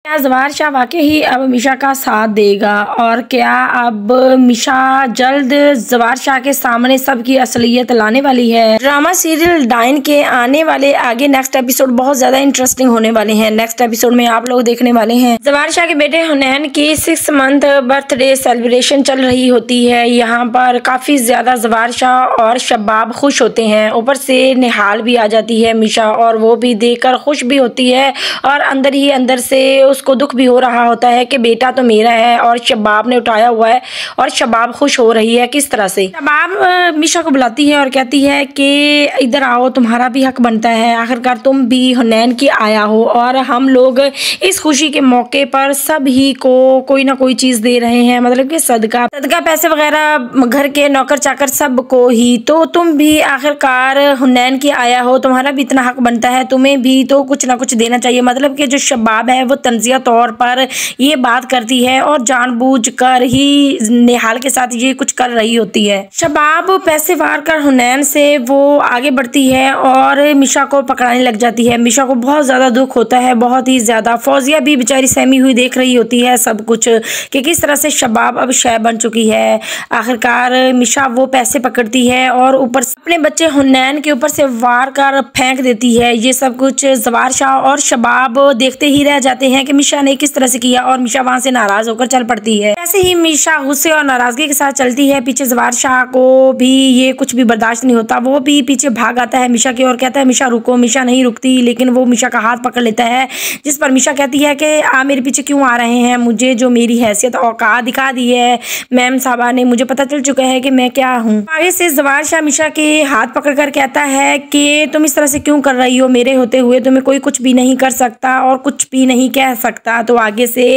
क्या जवार शाह वाकई ही अब मिशा का साथ देगा और क्या अब मिशा जल्द जवार शाह के सामने सबकी असलियत लाने वाली है। ड्रामा सीरियल डाइन के आने वाले आगे नेक्स्ट एपिसोड बहुत ज्यादा इंटरेस्टिंग होने वाले हैं। नेक्स्ट एपिसोड में आप लोग देखने वाले हैं जवार शाह के बेटे हुनैन की 6 मंथ बर्थडे सेलिब्रेशन चल रही होती है। यहाँ पर काफी ज्यादा जवार शाह और शबाब खुश होते हैं, ऊपर से निहाल भी आ जाती है मिशा और वो भी देखकर खुश भी होती है और अंदर ही अंदर से उसको दुख भी हो रहा होता है कि बेटा तो मेरा है और शबाब ने उठाया हुआ है और शबाब खुश हो रही है। किस तरह से शबाब मिशा को बुलाती है और कहती है कि इधर आओ, तुम्हारा भी हक बनता है, आखिरकार तुम भी हुनैन की आया हो और हम लोग इस खुशी के मौके पर सभी को कोई ना कोई चीज दे रहे हैं, मतलब कि सदका पैसे वगैरह घर के नौकर चाकर सबको ही, तो तुम भी आखिरकार हुनैन की आया हो, तुम्हारा भी इतना हक बनता है, तुम्हें भी तो कुछ ना कुछ देना चाहिए। मतलब कि जो शबाब है वो तंजिया तौर पर ये बात करती है और जानबूझकर ही निहाल के साथ ये कुछ कर रही होती है। शबाब पैसे वार कर हुनैन से वो आगे बढ़ती है और मिशा को पकड़ाने लग जाती है। मिशा को बहुत ज्यादा दुख होता है, बहुत ही ज्यादा। फौजिया भी बेचारी सहमी हुई देख रही होती है सब कुछ कि किस तरह से शबाब अब शय बन चुकी है। आखिरकार मिशा वो पैसे पकड़ती है और ऊपर अपने बच्चे हुनैन के ऊपर से वार कर फेंक देती है। ये सब कुछ जवार शाह और शबाब देखते ही रह जाते हैं कि मिशा ने किस तरह से किया और मिशा वहां से नाराज होकर चल पड़ती है। ऐसे ही मिशा गुस्से और नाराजगी के साथ चलती है। पीछे जवार शाह को भी ये कुछ भी बर्दाश्त नहीं होता, वो भी पीछे भाग आता है मिशा की और कहता है मिशा रुको। मिशा नहीं रुकती, लेकिन वो मिशा का हाथ पकड़ लेता है, जिस पर मिशा कहती है कि आप मेरे पीछे क्यों आ रहे हैं, मुझे जो मेरी हैसियत औकात दिखा दी है मैम साहबा ने, मुझे पता चल चुका है कि मैं क्या हूँ। आगे से जवार शाह मिशा के हाथ पकड़कर कहता है कि तुम इस तरह से क्यों कर रही हो, मेरे होते हुए तुम्हें कोई कुछ भी नहीं कर सकता और कुछ भी नहीं कह सकता। तो आगे से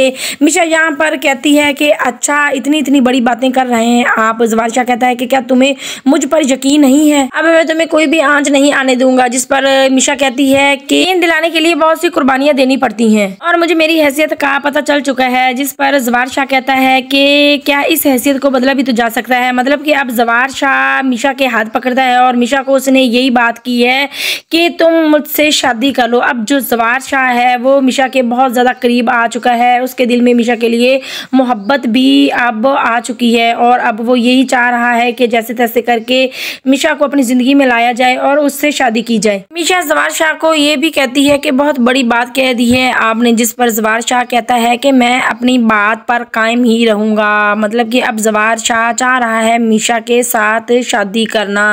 मिशा यहाँ पर कहती है कि अच्छा इतनी बड़ी बातें कर रहे हैं आप। जवार शाह कहता है कि क्या तुम्हें मुझ पर यकीन नहीं है, अब मैं तुम्हें कोई भी आंच नहीं आने दूंगा। जिस पर मिशा कहती है कि यकीन दिलाने के लिए बहुत सी कुर्बानियां देनी पड़ती हैं और मुझे मेरी हैसियत का पता चल चुका है। जिस पर जवार शाह कहता है कि क्या इस हैसियत को बदला भी तो जा सकता है। मतलब कि अब जवार शाह मिशा के हाथ पकड़ता है और मिशा को उसने यही बात की है कि तुम मुझसे शादी कर लो। अब जो जवार शाह है वो मिशा के बहुत ज्यादा करीब आ चुका है, उसके दिल में मिशा के लिए मोहब्बत भी अब आ चुकी है और अब वो यही चाह रहा है कि जैसे तैसे करके मिशा को अपनी जिंदगी में लाया जाए और उससे शादी की जाए। मिशा जवार शाह को ये भी कहती है कि बहुत बड़ी बात कह दी है आपने। जिस पर जवार शाह कहता है कि मैं अपनी बात पर कायम ही रहूंगा। मतलब कि अब जवार शाह चाह रहा है मिशा के साथ शादी करना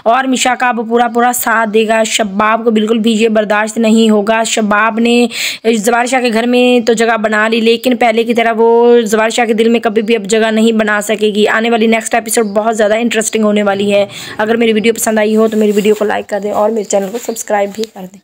और मिशा का अब पूरा साथ देगा। शबाब को बिल्कुल भी ये बर्दाश्त नहीं होगा। शबाब ने जवार शाह के घर में तो जगह बना ली, लेकिन पहले की तरह वो जवार शाह के दिल में कभी भी अब जगह नहीं बना सकेगी। आने वाली नेक्स्ट एपिसोड बहुत ज़्यादा इंटरेस्टिंग होने वाली है। अगर मेरी वीडियो पसंद आई हो तो मेरी वीडियो को लाइक कर दें और मेरे चैनल को सब्सक्राइब भी कर दें।